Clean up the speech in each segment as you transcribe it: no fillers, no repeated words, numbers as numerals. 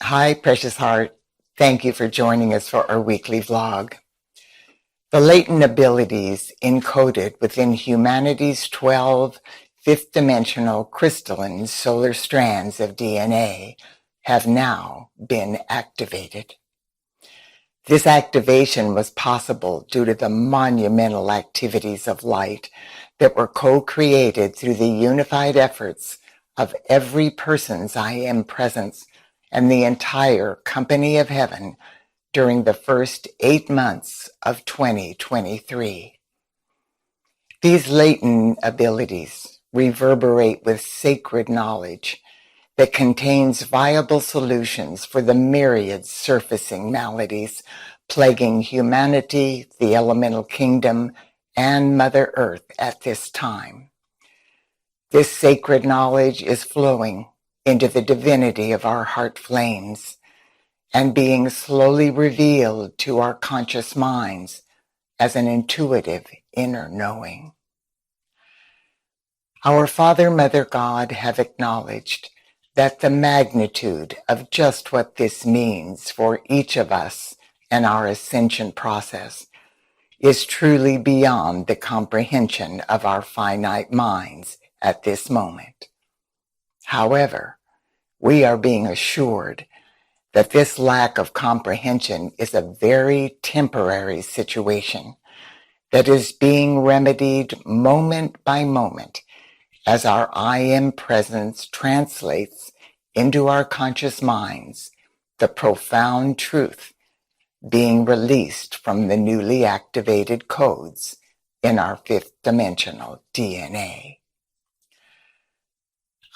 Hi, precious heart. Thank you for joining us for our weekly vlog. The latent abilities encoded within humanity's 12 fifth-dimensional crystalline solar strands of DNA have now been activated. This activation was possible due to the monumental activities of light that were co-created through the unified efforts of every person's I Am presence and the entire company of heaven during the first 8 months of 2023. These latent abilities reverberate with sacred knowledge that contains viable solutions for the myriad surfacing maladies plaguing humanity, the elemental kingdom, and Mother Earth at this time. This sacred knowledge is flowing into the divinity of our heart flames and being slowly revealed to our conscious minds as an intuitive inner knowing. Our Father, Mother, God have acknowledged that the magnitude of just what this means for each of us and our ascension process is truly beyond the comprehension of our finite minds at this moment. However, we are being assured that this lack of comprehension is a very temporary situation that is being remedied moment by moment as our I Am presence translates into our conscious minds the profound truth being released from the newly activated codes in our fifth dimensional DNA.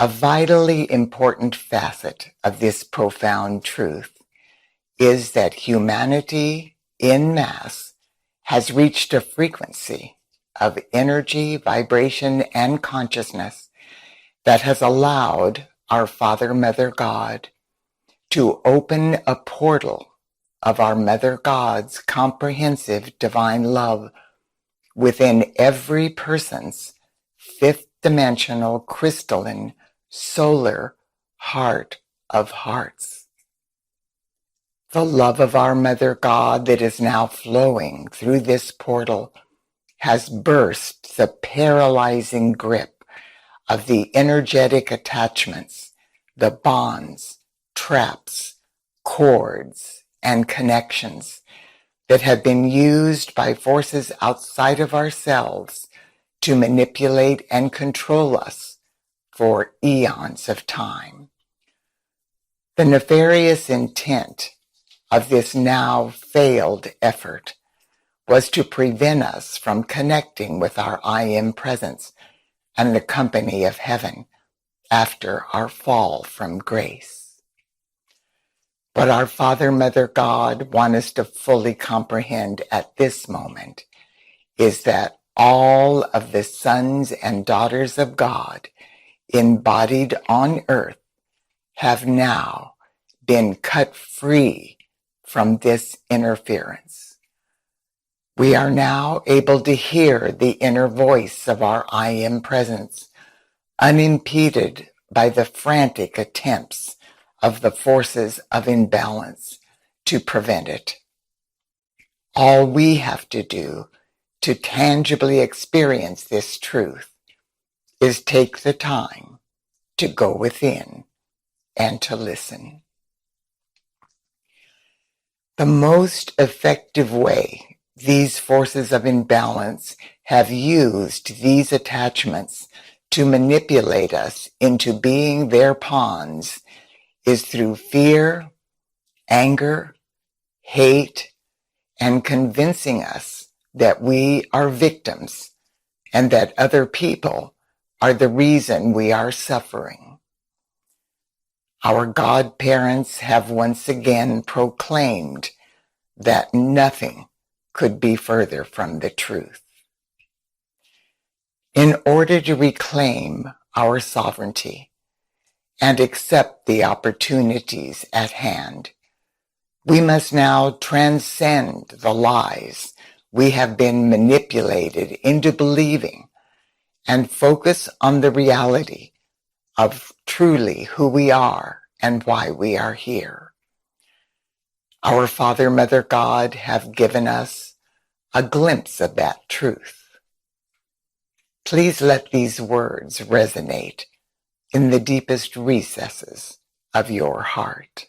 A vitally important facet of this profound truth is that humanity en masse has reached a frequency of energy, vibration, and consciousness that has allowed our Father, Mother, God to open a portal of our Mother God's comprehensive divine love within every person's fifth dimensional crystalline solar heart of hearts. The love of our Mother God that is now flowing through this portal has burst the paralyzing grip of the energetic attachments, the bonds, traps, cords, and connections that have been used by forces outside of ourselves to manipulate and control us for eons of time. The nefarious intent of this now failed effort was to prevent us from connecting with our I Am presence and the company of heaven after our fall from grace. What our Father, Mother, God want us to fully comprehend at this moment is that all of the sons and daughters of God embodied on earth have now been cut free from this interference. We are now able to hear the inner voice of our I Am presence, unimpeded by the frantic attempts of the forces of imbalance to prevent it. All we have to do to tangibly experience this truth is take the time to go within and to listen. The most effective way these forces of imbalance have used these attachments to manipulate us into being their pawns is through fear, anger, hate, and convincing us that we are victims and that other people are the reason we are suffering. Our godparents have once again proclaimed that nothing could be further from the truth. In order to reclaim our sovereignty and accept the opportunities at hand, we must now transcend the lies we have been manipulated into believing and focus on the reality of truly who we are and why we are here. Our Father, Mother God have given us a glimpse of that truth. Please let these words resonate in the deepest recesses of your heart.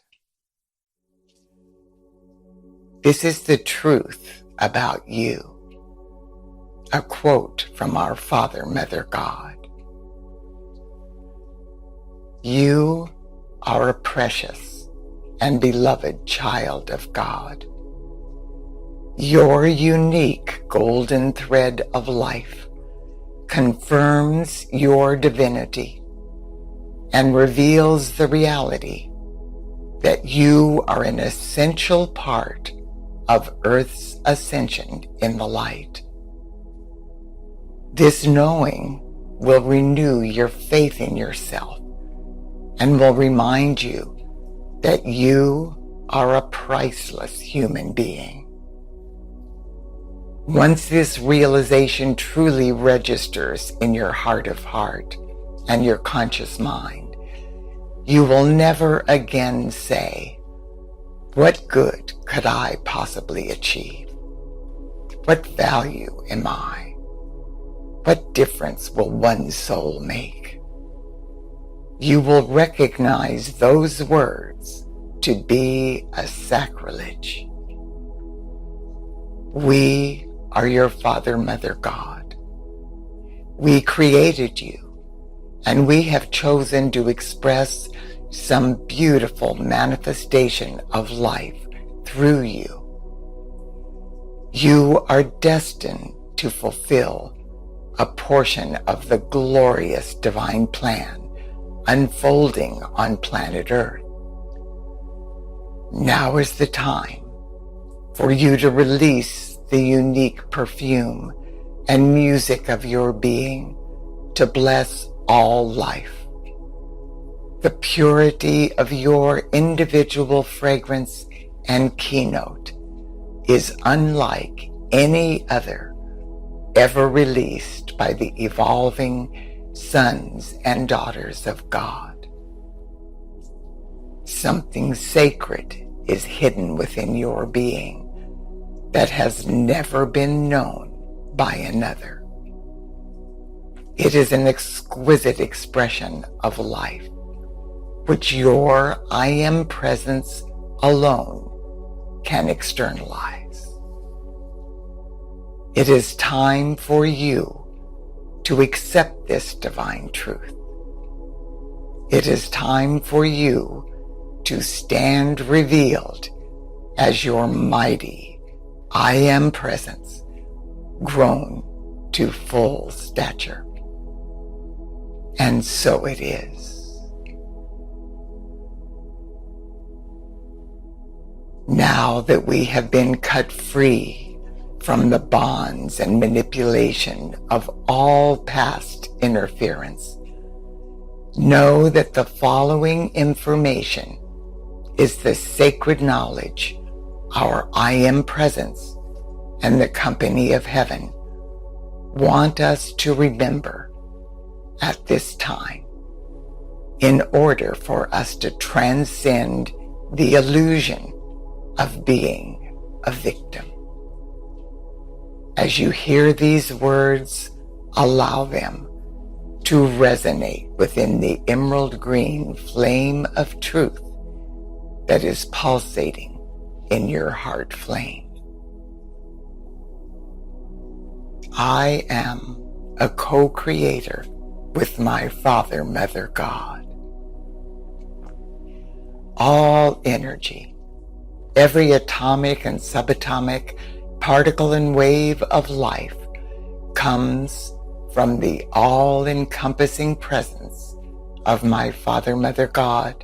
This is the truth about you. A quote from our Father, Mother God. You are a precious and beloved child of God. Your unique golden thread of life confirms your divinity and reveals the reality that you are an essential part of Earth's ascension in the light. This knowing will renew your faith in yourself and will remind you that you are a priceless human being. Once this realization truly registers in your heart of heart and your conscious mind, you will never again say, "What good could I possibly achieve? What value am I? What difference will one soul make?" You will recognize those words to be a sacrilege. We are your Father, Mother God. We created you, and we have chosen to express some beautiful manifestation of life through you. You are destined to fulfill a portion of the glorious divine plan unfolding on planet Earth. Now is the time for you to release the unique perfume and music of your being to bless all life. The purity of your individual fragrance and keynote is unlike any other ever released by the evolving sons and daughters of God. Something sacred is hidden within your being that has never been known by another. It is an exquisite expression of life, which your I Am presence alone can externalize. It is time for you to accept this divine truth. It is time for you to stand revealed as your mighty I Am presence grown to full stature. And so it is. Now that we have been cut free from the bonds and manipulation of all past interference, know that the following information is the sacred knowledge our I Am presence and the company of heaven want us to remember at this time in order for us to transcend the illusion of being a victim. As you hear these words, allow them to resonate within the emerald green flame of truth that is pulsating in your heart flame. I am a co-creator with my Father, Mother God. All energy, every atomic and subatomic particle and wave of life comes from the all-encompassing presence of my Father, Mother God,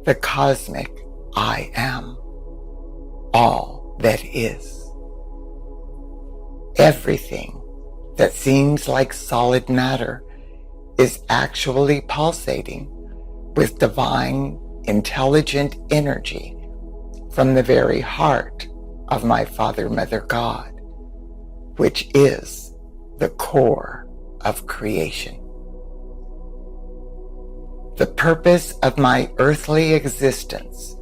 the cosmic I Am, all that is. Everything that seems like solid matter is actually pulsating with divine, intelligent energy from the very heart of my Father, Mother God, which is the core of creation. The purpose of my earthly existence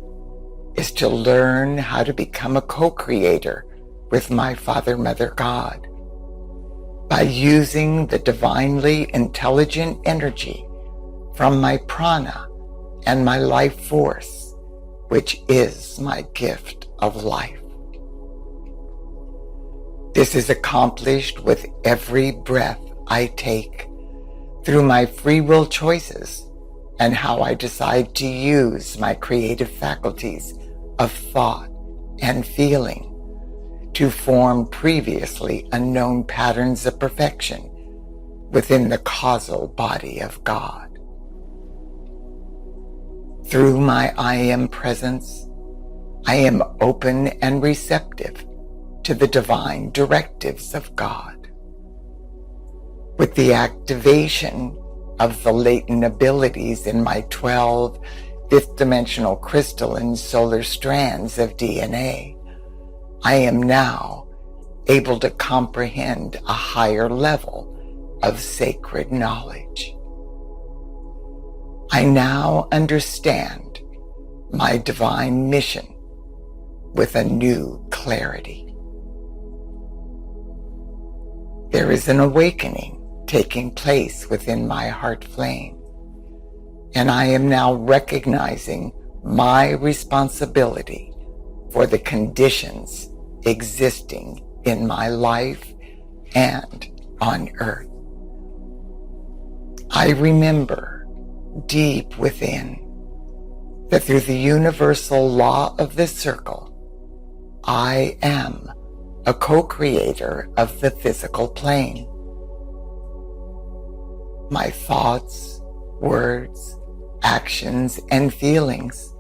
is to learn how to become a co-creator with my Father, Mother, God by using the divinely intelligent energy from my prana and my life force, which is my gift of life. This is accomplished with every breath I take through my free will choices and how I decide to use my creative faculties of thought and feeling to form previously unknown patterns of perfection within the causal body of God. Through my I Am presence, I am open and receptive to the divine directives of God. With the activation of the latent abilities in my 12 fifth-dimensional crystalline solar strands of DNA, I am now able to comprehend a higher level of sacred knowledge. I now understand my divine mission with a new clarity. There is an awakening taking place within my heart flame, and I am now recognizing my responsibility for the conditions existing in my life and on earth. I remember deep within that through the universal law of the circle, I am a co-creator of the physical plane. My thoughts, words, actions, and feelings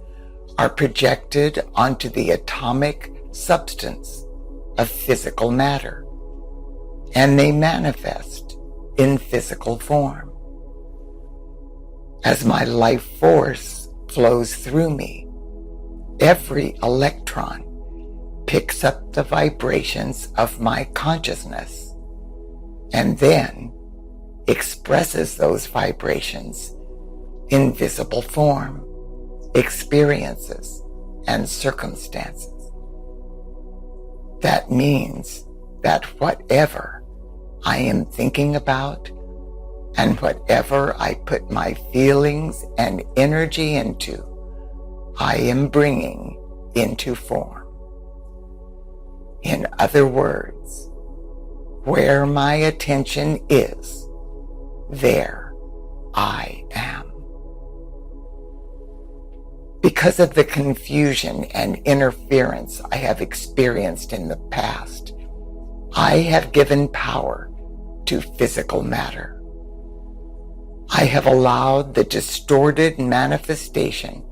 are projected onto the atomic substance of physical matter, and they manifest in physical form. As my life force flows through me, every electron picks up the vibrations of my consciousness and then expresses those vibrations in visible form, experiences, and circumstances. That means that whatever I am thinking about and whatever I put my feelings and energy into, I am bringing into form. In other words, where my attention is, there I am. Because of the confusion and interference I have experienced in the past, I have given power to physical matter. I have allowed the distorted manifestation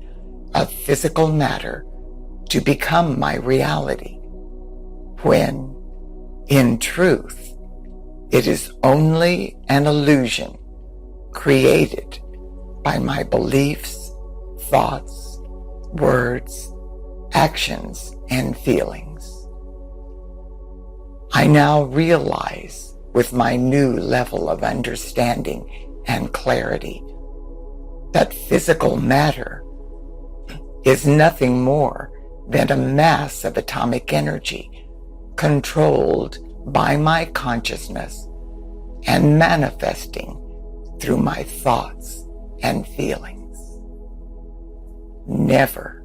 of physical matter to become my reality, when, in truth, it is only an illusion created by my beliefs, thoughts, words, actions, and feelings. I now realize with my new level of understanding and clarity that physical matter is nothing more than a mass of atomic energy controlled by my consciousness and manifesting through my thoughts and feelings. Never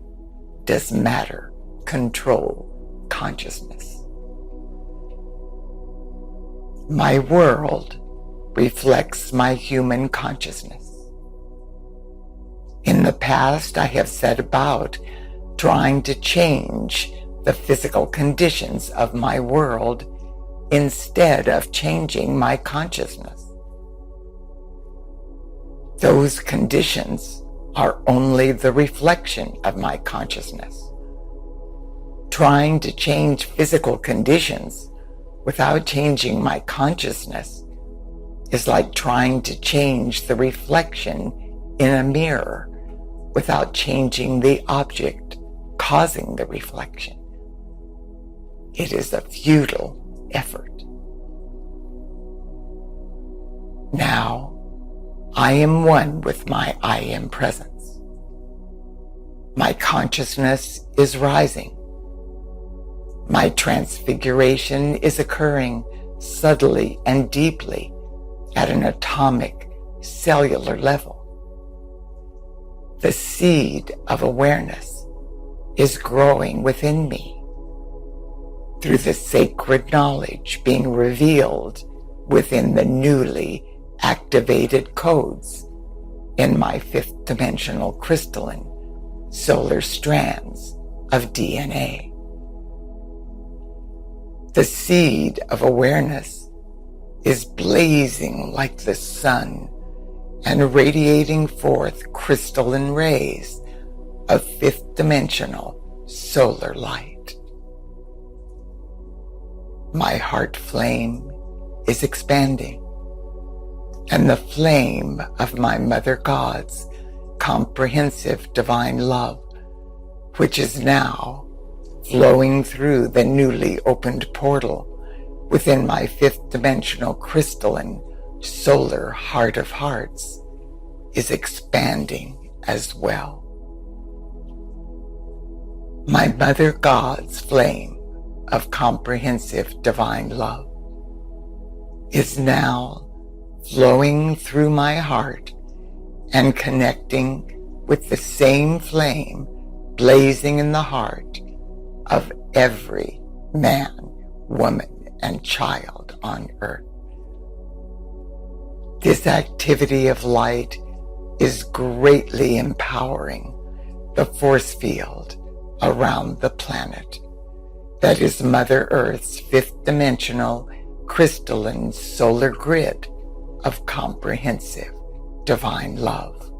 does matter control consciousness. My world reflects my human consciousness. In the past, I have set about trying to change the physical conditions of my world instead of changing my consciousness. Those conditions are only the reflection of my consciousness. Trying to change physical conditions without changing my consciousness is like trying to change the reflection in a mirror without changing the object causing the reflection. It is a futile effort. Now, I am one with my I Am presence. My consciousness is rising. My transfiguration is occurring subtly and deeply at an atomic, cellular level. The seed of awareness is growing within me through the sacred knowledge being revealed within the newly activated codes in my fifth dimensional crystalline solar strands of DNA. The seed of awareness is blazing like the sun and radiating forth crystalline rays of fifth dimensional solar light. My heart flame is expanding, and the flame of my Mother God's comprehensive divine love, which is now flowing through the newly opened portal within my fifth dimensional crystalline solar heart of hearts, is expanding as well. My Mother God's flame of comprehensive divine love is now flowing through my heart and connecting with the same flame blazing in the heart of every man, woman, and child on earth. This activity of light is greatly empowering the force field around the planet that is Mother Earth's fifth dimensional crystalline solar grid of comprehensive divine love.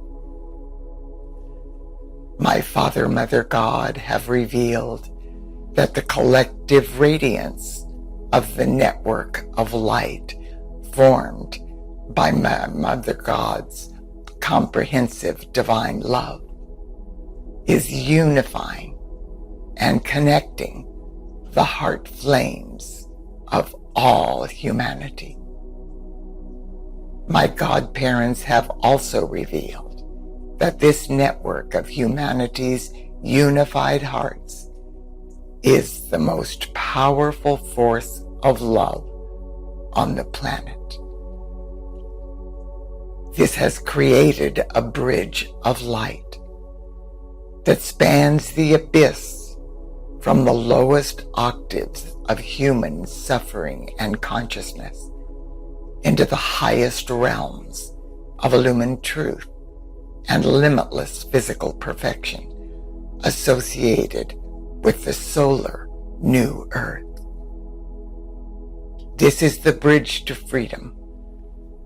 My Father, Mother God have revealed that the collective radiance of the network of light formed by my Mother God's comprehensive divine love is unifying and connecting the heart flames of all humanity. My godparents have also revealed that this network of humanity's unified hearts is the most powerful force of love on the planet. This has created a bridge of light that spans the abyss from the lowest octaves of human suffering and consciousness into the highest realms of illumined truth and limitless physical perfection associated with the solar new earth. This is the bridge to freedom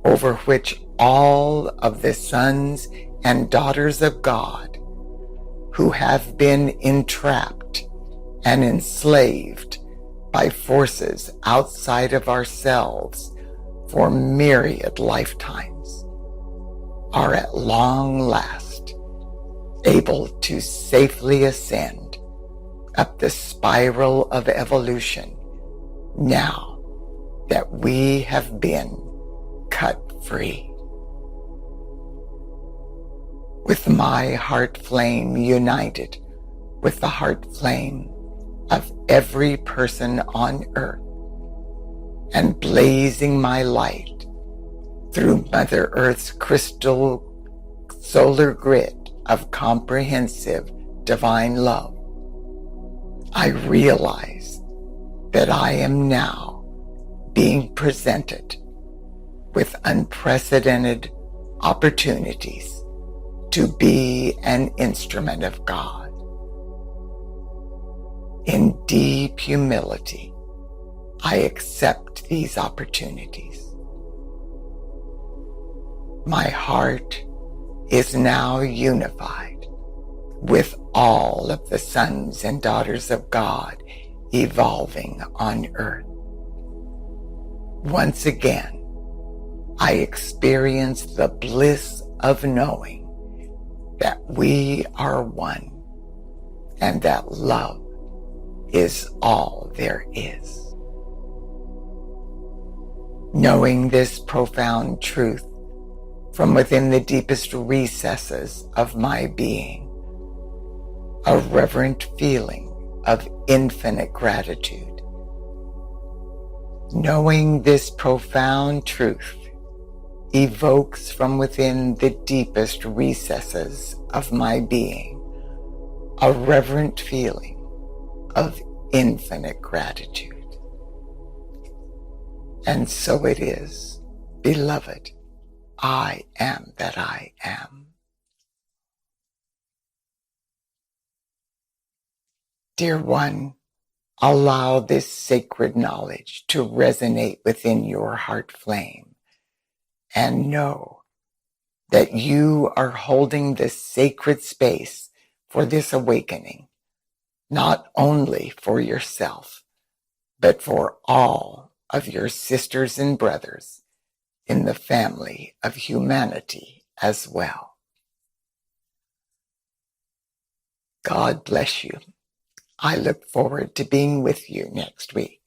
over which all of the sons and daughters of God who have been entrapped and enslaved by forces outside of ourselves for myriad lifetimes are at long last able to safely ascend up the spiral of evolution now that we have been cut free. With my heart flame united with the heart flame of every person on earth and blazing my light through Mother Earth's crystal solar grid of comprehensive divine love, I realize that I am now being presented with unprecedented opportunities to be an instrument of God. In deep humility, I accept these opportunities. My heart is now unified with all of the sons and daughters of God evolving on earth. Once again, I experience the bliss of knowing that we are one and that love is all there is. Knowing this profound truth from within the deepest recesses of my being, a reverent feeling of infinite gratitude. Knowing this profound truth evokes from within the deepest recesses of my being a reverent feeling of infinite gratitude. And so it is, beloved, I am that I am. Dear one, allow this sacred knowledge to resonate within your heart flame and know that you are holding this sacred space for this awakening, not only for yourself, but for all of your sisters and brothers in the family of humanity as well. God bless you. I look forward to being with you next week.